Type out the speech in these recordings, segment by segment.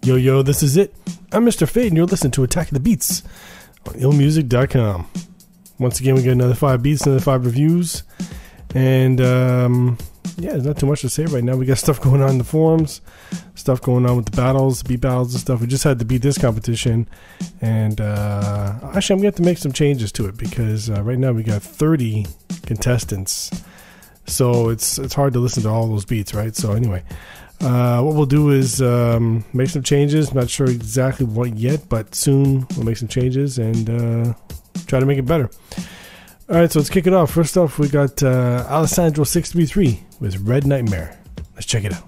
Yo, yo, this is it. I'm Mr. Fade, and you're listening to Attack of the Beats on IllMuzik.com. Once again, we got another 5 beats, another 5 reviews. And, yeah, there's not too much to say right now. We got stuff going on in the forums, stuff going on with the battles, beat battles and stuff. We just had the Beat This competition. And, actually, I'm going to have to make some changes to it because right now we got 30 contestants. So it's hard to listen to all those beats, right? So, anyway. What we'll do is make some changes. Not sure exactly what yet, but soon we'll make some changes and try to make it better. Alright, so let's kick it off. First off, we got Alessandro633 with Red Nightmare. Let's check it out.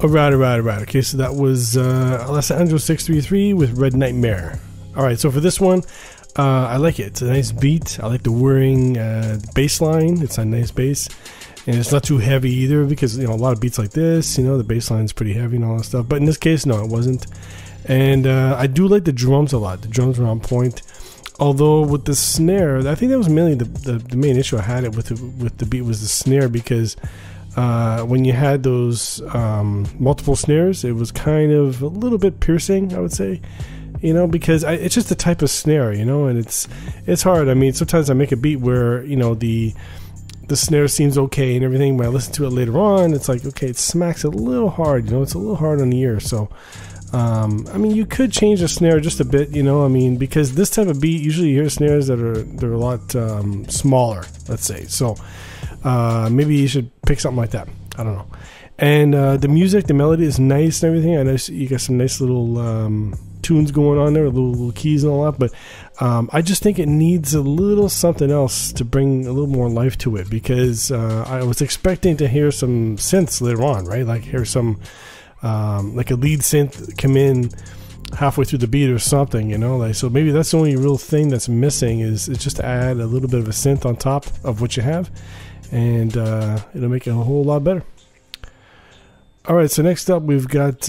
Alright. Okay, so that was Alessandro633 with Red Nightmare. Alright, so for this one, I like it. It's a nice beat. I like the whirring bass line. It's a nice bass. And it's not too heavy either because, you know, a lot of beats like this, you know, the bass line's pretty heavy and all that stuff. But in this case, no, it wasn't. And I do like the drums a lot. The drums were on point. Although with the snare, I think that was mainly the main issue I had with the beat was the snare because when you had those multiple snares, it was kind of a little bit piercing, I would say, you know, because it's just the type of snare, you know, and it's hard. I mean, sometimes I make a beat where, you know, the snare seems okay and everything. When I listen to it later on, it's like, okay, it smacks a little hard, you know, it's a little hard on the ear. So, I mean, you could change the snare just a bit, you know, I mean, because this type of beat, usually you hear snares they're a lot smaller, let's say. So, maybe you should pick something like that. I don't know. And the music, the melody is nice and everything. I know you got some nice little tunes going on there, little keys and all that. But I just think it needs a little something else to bring a little more life to it because I was expecting to hear some synths later on, right? Like hear some like a lead synth come in halfway through the beat or something, you know, like, so maybe that's the only real thing that's missing is just to add a little bit of a synth on top of what you have, and it'll make it a whole lot better. Alright, so next up we've got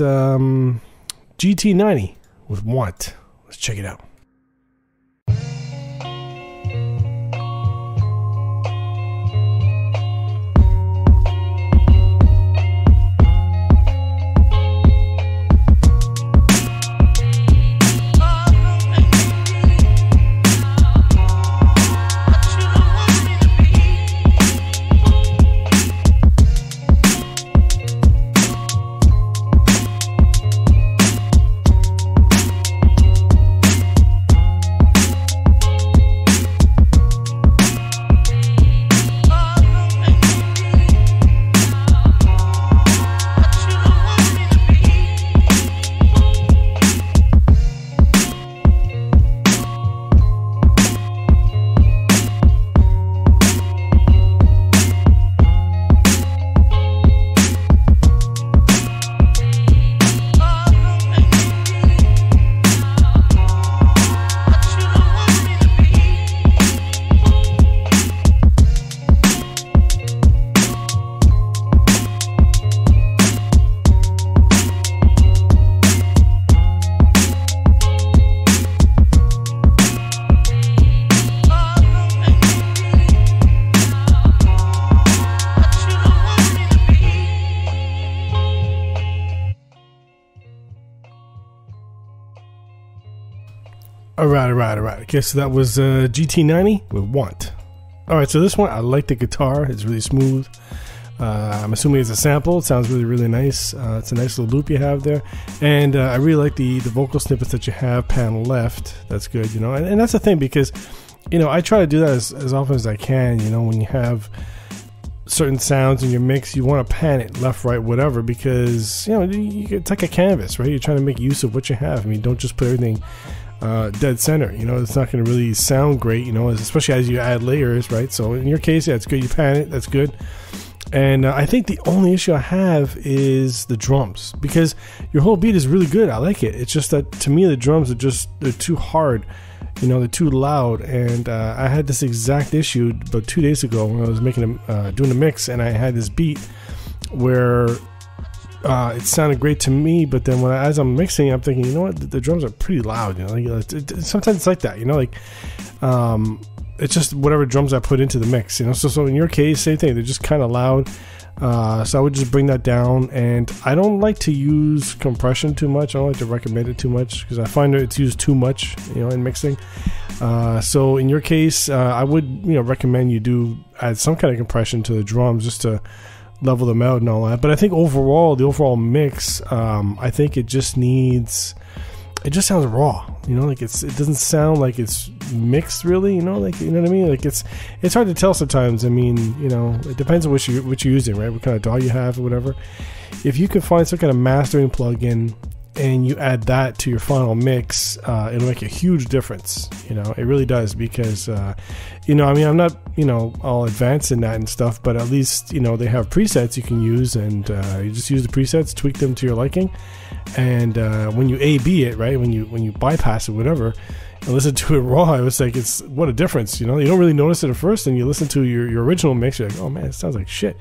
GT90 with Want. Let's check it out. Alright. Okay, so that was GT90 with Want. Alright, so this one, I like the guitar. It's really smooth. I'm assuming it's a sample. It sounds really nice. It's a nice little loop you have there. And I really like the vocal snippets that you have panel left. That's good, you know. And that's the thing, because, you know, I try to do that as often as I can. You know, when you have certain sounds in your mix, you want to pan it left, right, whatever, because, you know, it's like a canvas, right? You're trying to make use of what you have. I mean, don't just put everything dead center. You know, it's not going to really sound great, you know, especially as you add layers, right? So in your case, yeah, it's good. You pan it. That's good. And I think the only issue I have is the drums, because your whole beat is really good. I like it. It's just that to me the drums they're too hard. You know, they're too loud. And I had this exact issue about 2 days ago when I was doing a mix, and I had this beat where it sounded great to me, but then as I'm mixing, I'm thinking, you know what, the drums are pretty loud. You know, like, sometimes it's like that. You know, like. It's just whatever drums I put into the mix, you know. So in your case, same thing. They're just kind of loud. So I would just bring that down. And I don't like to use compression too much. I don't like to recommend it too much, because I find that it's used too much, you know, in mixing. So in your case, I would, you know, recommend you do add some kind of compression to the drums just to level them out and all that. But I think overall, the overall mix, I think it just sounds raw, you know, like it doesn't sound like it's mixed really, you know, like, you know what I mean? Like it's hard to tell sometimes. I mean, you know, it depends on what you're using, right? What kind of DAW you have or whatever. If you can find some kind of mastering plugin and you add that to your final mix, it'll make a huge difference. You know, it really does, because, you know, I mean, I'm not, you know, all advanced in that and stuff, but at least, you know, they have presets you can use, and you just use the presets, tweak them to your liking. And when you A/B it, right, when you bypass it, whatever, and listen to it raw, I was like, it's what a difference, you know. You don't really notice it at first, and you listen to your original mix, you're like, oh man, it sounds like shit.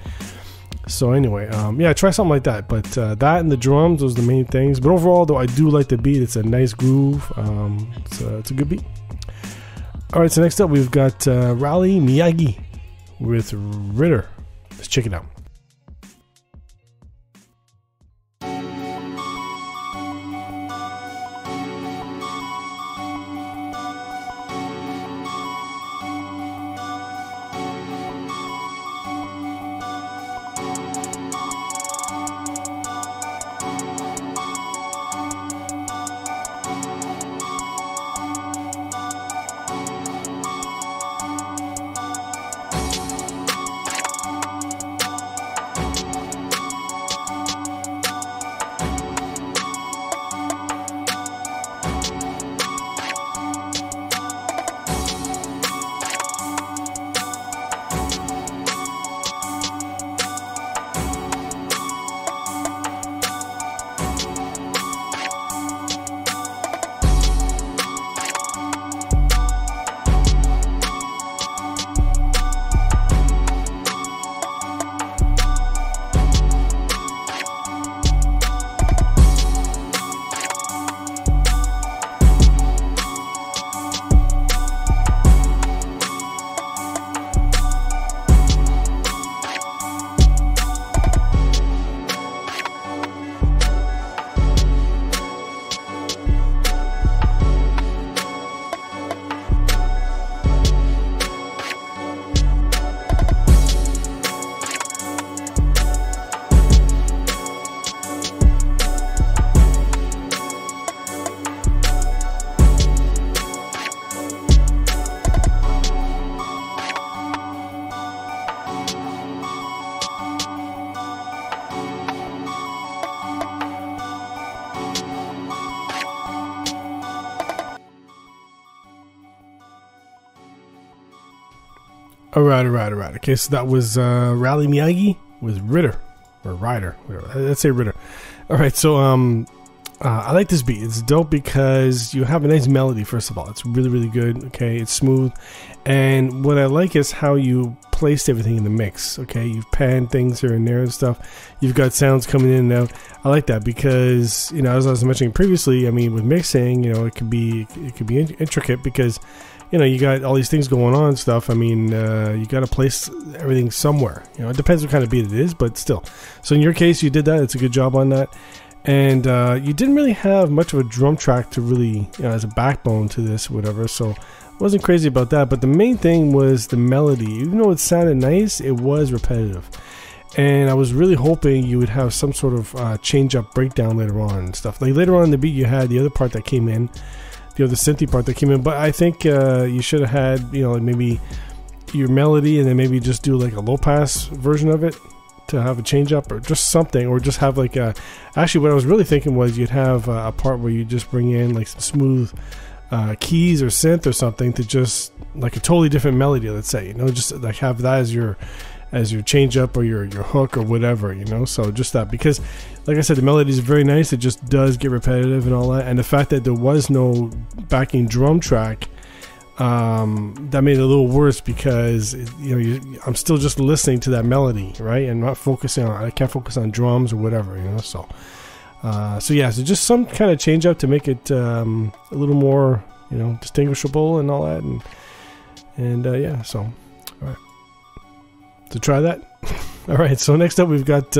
So anyway, yeah, try something like that. But that and the drums, those are the main things. But overall, though, I do like the beat. It's a nice groove. It's a good beat. All right, so next up we've got Rally Miyagi with Ritter. Let's check it out. All right. Okay, so that was Rally Miyagi with Ritter, or Rider, whatever. Let's say Ritter. All right, so I like this beat. It's dope because you have a nice melody. First of all, it's really good. Okay, it's smooth, and what I like is how you placed everything in the mix. Okay, you've panned things here and there and stuff. You've got sounds coming in and out. I like that because, you know, as I was mentioning previously, I mean, with mixing, you know, it could be intricate because, you know, you got all these things going on and stuff. I mean, you got to place everything somewhere. You know, it depends what kind of beat it is, but still. So in your case, you did that. It's a good job on that. And you didn't really have much of a drum track to really, as a backbone to this, whatever. So wasn't crazy about that. But the main thing was the melody. Even though it sounded nice, it was repetitive. And I was really hoping you would have some sort of change-up breakdown later on and stuff. Like later on in the beat, you had the other part that came in, the other synthy part that came in. But I think you should have had, like maybe your melody and then maybe just do like a low-pass version of it to have a change-up or just something, or just have like a... Actually, what I was really thinking was you'd have a part where you just bring in like some smooth keys or synth or something to just like a totally different melody, let's say, just like have that as your change up or your hook or whatever, so just that, because like I said, the melody is very nice. It just does get repetitive and all that, and the fact that there was no backing drum track, that made it a little worse, because I'm still just listening to that melody, right, and not focusing on, I can't focus on drums or whatever, so just some kind of change up to make it a little more distinguishable and all that, and so all right, so try that. All right, so next up we've got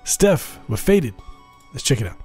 Steph with Faded. Let's check it out.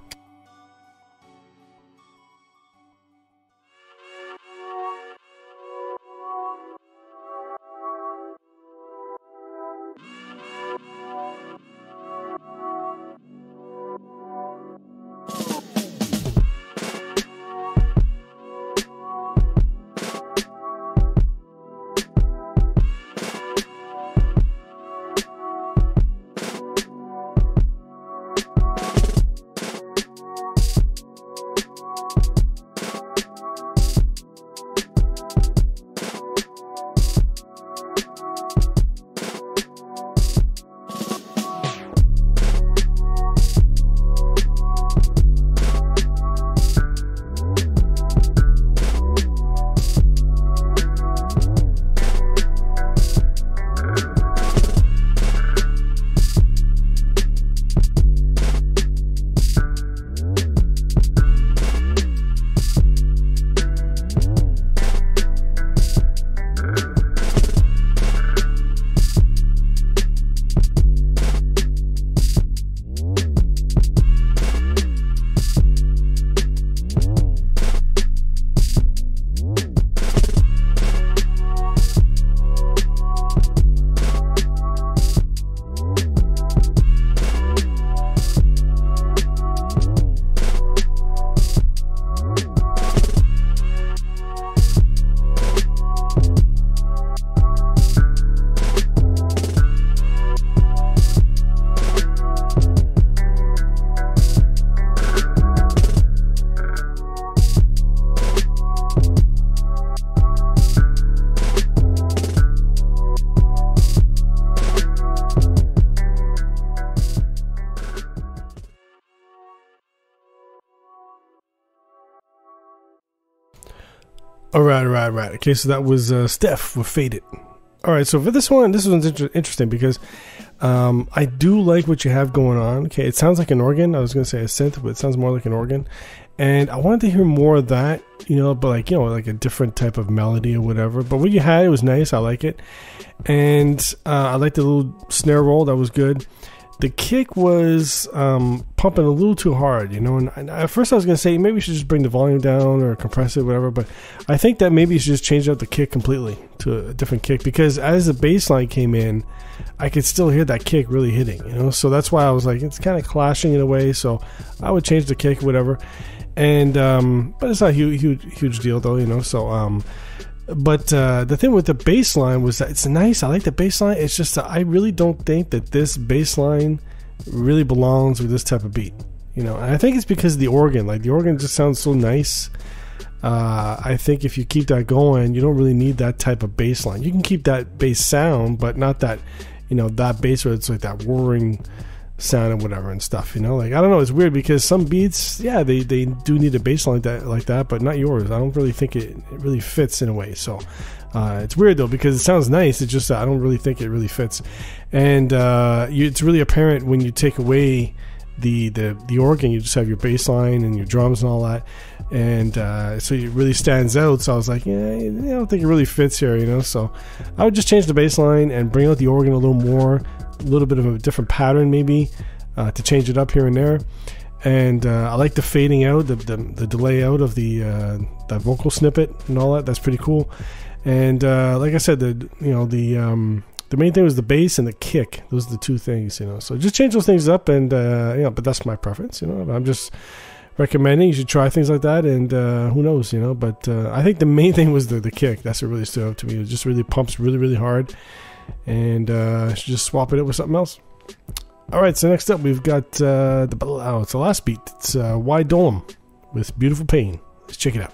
All right. Okay, so that was Steph with Faded. All right, so for this one's interesting because I do like what you have going on. Okay, it sounds like an organ. I was going to say a synth, but it sounds more like an organ. And I wanted to hear more of that, but like a different type of melody or whatever. But what you had, it was nice. I like it. And I liked the little snare roll. That was good. The kick was pumping a little too hard, and at first I was going to say maybe you should just bring the volume down or compress it, whatever, but I think that maybe you should just change out the kick completely to a different kick, because as the bass line came in, I could still hear that kick really hitting, so that's why I was like, it's kind of clashing in a way, so I would change the kick, whatever, and but it's not a huge deal though, so but the thing with the bass line was that it's nice. I like the bass line. It's just that I really don't think that this bass line really belongs with this type of beat. And I think it's because of the organ. Like the organ just sounds so nice. I think if you keep that going, you don't really need that type of bass line. You can keep that bass sound, but not that, that bass where it's like that roaring sound and whatever and stuff, like I don't know, it's weird because some beats, yeah, they do need a bass line like that, but not yours. I don't really think it really fits in a way, so it's weird though because it sounds nice, it's just I don't really think it really fits, and it's really apparent when you take away the organ, you just have your bass line and your drums and all that, and so it really stands out. So I was like, yeah, I don't think it really fits here, so I would just change the bass line and bring out the organ a little more, a little bit of a different pattern maybe, to change it up here and there, And I like the fading out, the delay out of the vocal snippet and all that. That's pretty cool. And like I said, the main thing was the bass and the kick. Those are the two things, you know. So just change those things up, and but that's my preference, you know. I'm just recommending you should try things like that, and who knows, you know. But I think the main thing was the kick. That's what really stood out to me. It just really pumps really, really hard, and I should just swap it out with something else. All right, so next up we've got it's the last beat. It's Why Dolem with Beautiful Pain. Let's check it out.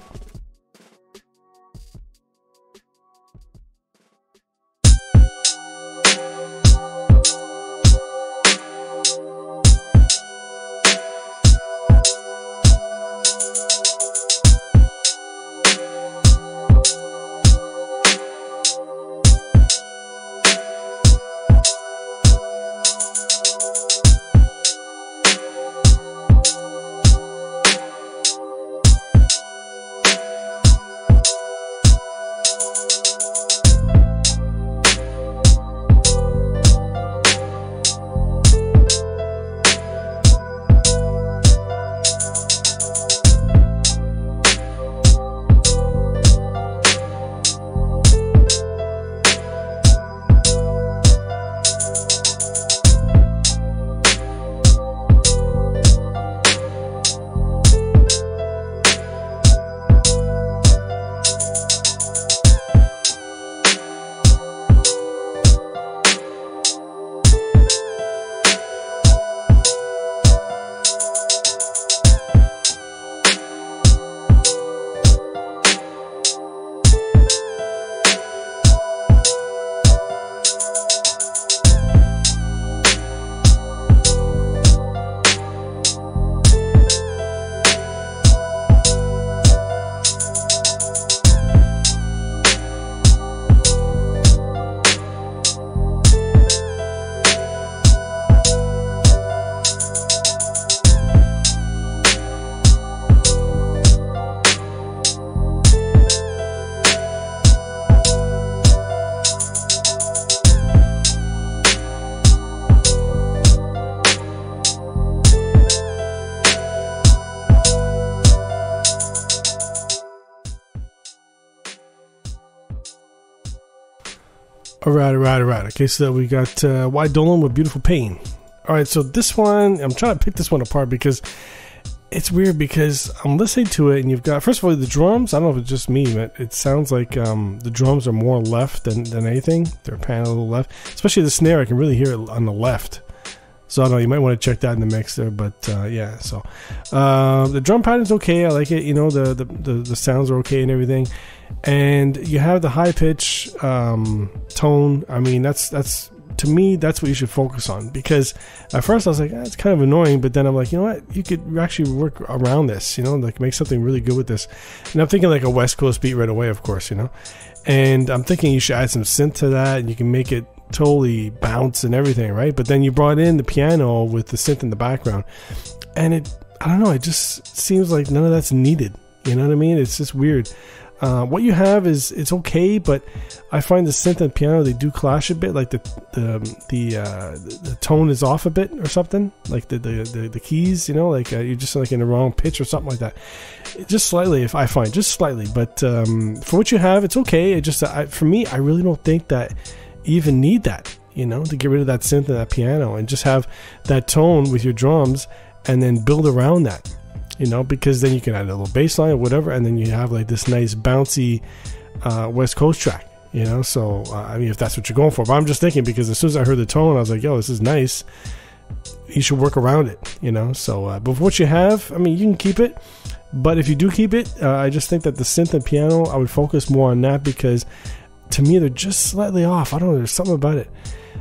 All right. Okay, so we got Why Dolem with Beautiful Pain. All right, so this one, I'm trying to pick this one apart because it's weird because I'm listening to it and you've got, first of all, the drums. I don't know if it's just me, but it sounds like the drums are more left than anything. They're panning a little left, especially the snare. I can really hear it on the left. So I don't know, you might want to check that in the mix there, but yeah. So the drum pattern's okay. I like it. You know, the sounds are okay and everything. And you have the high pitch tone. I mean, that's to me, that's what you should focus on, because at first I was like, it's kind of annoying, but then I'm like, you know what, you could actually work around this, you know, like make something really good with this. And I'm thinking like a West Coast beat right away, of course, you know. And I'm thinking you should add some synth to that, and you can make it totally bounce and everything, right? But then you brought in the piano with the synth in the background, and I don't know, it just seems like none of that's needed. You know what I mean? It's just weird. What you have is, it's okay, but I find the synth and piano, they do clash a bit. Like the tone is off a bit or something. Like the keys, you know, like you're just like in the wrong pitch or something like that. Just slightly, if I find, just slightly. But for what you have, it's okay. It just for me, I really don't think that you even need that. You know, to get rid of that synth and that piano and just have that tone with your drums, and then build around that. You know, because then you can add a little bass line or whatever, and then you have like this nice bouncy West Coast track, you know. So I mean, if that's what you're going for. But I'm just thinking, because as soon as I heard the tone, I was like, yo, this is nice. You should work around it, you know. So but what you have, I mean, you can keep it, but if you do keep it, I just think that the synth and piano, I would focus more on that, because to me they're just slightly off. I don't know, there's something about it.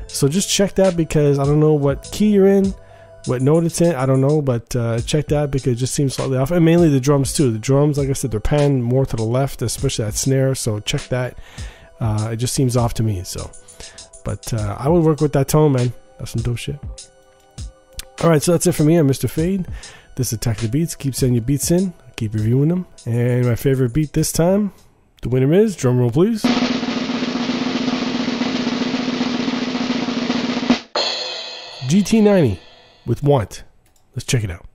So just check that, because I don't know what key you're in, what note it's in, I don't know, but check that, because it just seems slightly off. And mainly the drums too. The drums, like I said, they're panned more to the left, especially that snare, so check that. It just seems off to me. So, but I would work with that tone, man. That's some dope shit. Alright, so that's it for me. I'm Mr. Fade. This is Attack the Beats. Keep sending your beats in, keep reviewing them. And my favorite beat this time, the winner is, drum roll please, GT90 with Want. Let's check it out.